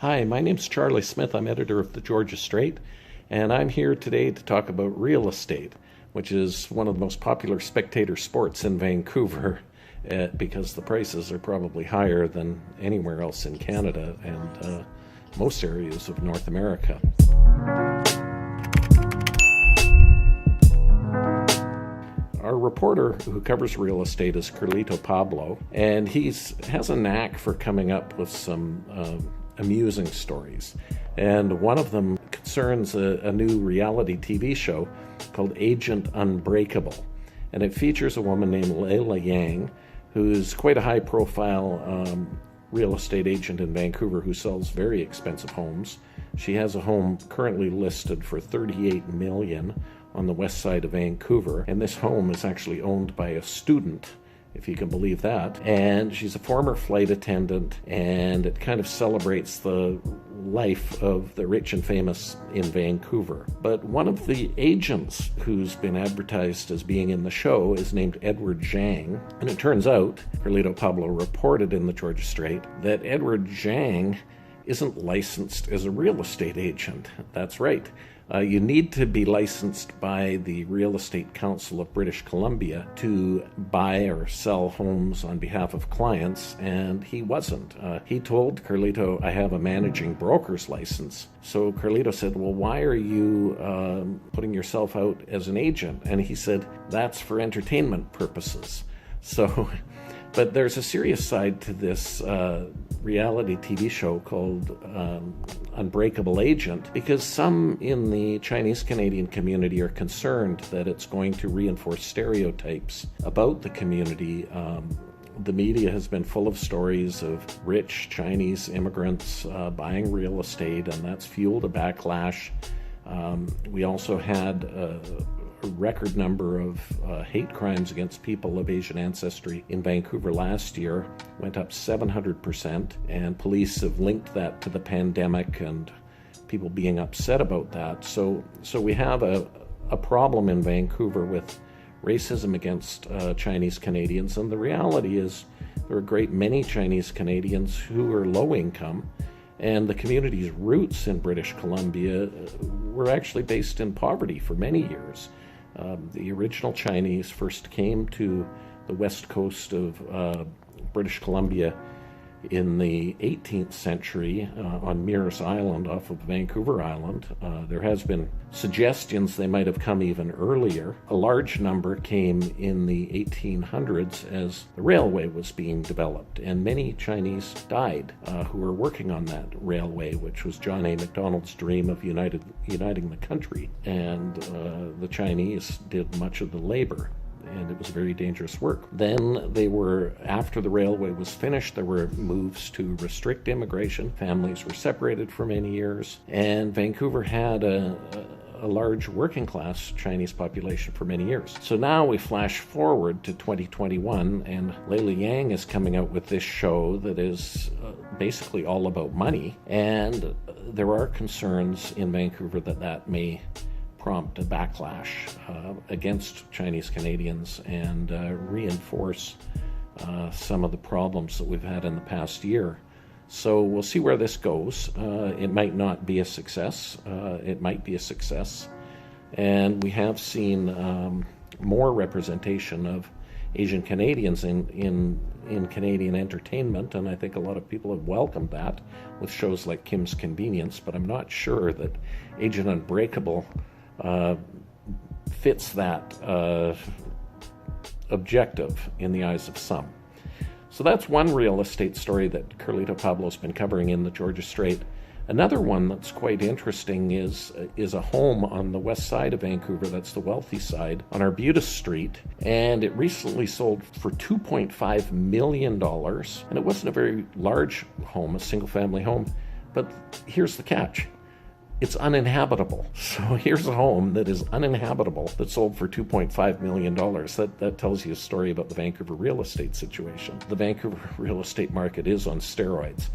Hi, my name's Charlie Smith. I'm editor of the Georgia Straight, and I'm here today to talk about real estate, which is one of the most popular spectator sports in Vancouver because the prices are probably higher than anywhere else in Canada and most areas of North America. Our reporter who covers real estate is Carlito Pablo, and he has a knack for coming up with some amusing stories. And one of them concerns a new reality TV show called Agent Unbreakable. And it features a woman named Layla Yang, who's quite a high-profile real estate agent in Vancouver who sells very expensive homes. She has a home currently listed for $38 million on the west side of Vancouver, and this home is actually owned by a student, if you can believe that. And she's a former flight attendant, and it kind of celebrates the life of the rich and famous in Vancouver. But one of the agents who's been advertised as being in the show is named Edward Zhang, and it turns out, Carlito Pablo reported in the Georgia Straight, that Edward Zhang isn't licensed as a real estate agent. That's right. You need to be licensed by the Real Estate Council of British Columbia to buy or sell homes on behalf of clients, and he wasn't. He told Carlito, I have a managing broker's license. So Carlito said, well, why are you putting yourself out as an agent? And he said, that's for entertainment purposes. So, but there's a serious side to this reality TV show called Unbreakable Agent, because some in the Chinese-Canadian community are concerned that it's going to reinforce stereotypes about the community. The media has been full of stories of rich Chinese immigrants buying real estate, and that's fueled a backlash. We also had a record number of hate crimes against people of Asian ancestry in Vancouver last year, went up 700%, and police have linked that to the pandemic and people being upset about that. So we have a problem in Vancouver with racism against Chinese Canadians, and the reality is there are a great many Chinese Canadians who are low income, and the community's roots in British Columbia were actually based in poverty for many years. The original Chinese first came to the west coast of British Columbia in the 18th century on Meares Island off of Vancouver Island. There has been suggestions they might have come even earlier. A large number came in the 1800s as the railway was being developed, and many Chinese died who were working on that railway, which was John A. Macdonald's dream of uniting the country, and the Chinese did much of the labor. And it was very dangerous work. Then after the railway was finished, there were moves to restrict immigration. Families were separated for many years, and Vancouver had a large working class Chinese population for many years. So now we flash forward to 2021, and Layla Yang is coming out with this show that is basically all about money, and there are concerns in Vancouver that may prompt a backlash against Chinese Canadians and reinforce some of the problems that we've had in the past year. So we'll see where this goes. It might not be a success. It might be a success. And we have seen more representation of Asian Canadians in Canadian entertainment, and I think a lot of people have welcomed that with shows like Kim's Convenience, but I'm not sure that Agent Unbreakable fits that objective in the eyes of some. So that's one real estate story that Carlito Pablo's been covering in the Georgia Straight. Another one that's quite interesting is a home on the west side of Vancouver, that's the wealthy side, on Arbutus Street, and it recently sold for $2.5 million, and it wasn't a very large home, a single-family home, but here's the catch. It's uninhabitable. So here's a home that is uninhabitable that sold for $2.5 million. That tells you a story about the Vancouver real estate situation. The Vancouver real estate market is on steroids.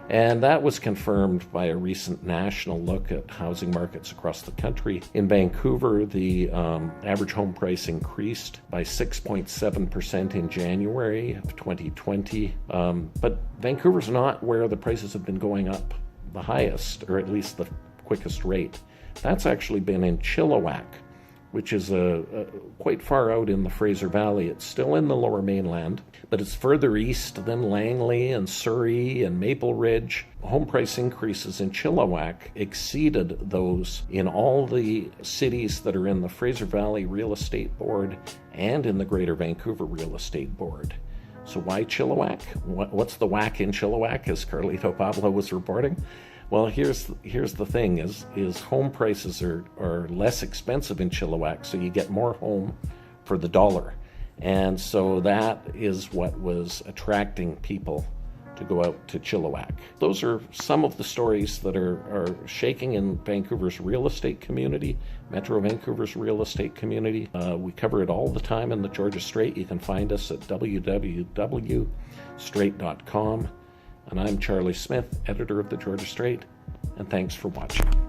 And that was confirmed by a recent national look at housing markets across the country. In Vancouver, the average home price increased by 6.7% in January of 2020. But Vancouver's not where the prices have been going up the highest, or at least the quickest rate, that's actually been in Chilliwack, which is quite far out in the Fraser Valley. It's still in the Lower Mainland, but it's further east than Langley and Surrey and Maple Ridge. Home price increases in Chilliwack exceeded those in all the cities that are in the Fraser Valley Real Estate Board and in the Greater Vancouver Real Estate Board. So why Chilliwack? What's the whack in Chilliwack, as Carlito Pablo was reporting? Well, here's the thing, is home prices are less expensive in Chilliwack, so you get more home for the dollar. And so that is what was attracting people to go out to Chilliwack. Those are some of the stories that are shaking in Vancouver's real estate community, Metro Vancouver's real estate community. We cover it all the time in the Georgia Straight. You can find us at www.straight.com. And I'm Charlie Smith, editor of the Georgia Straight, and thanks for watching.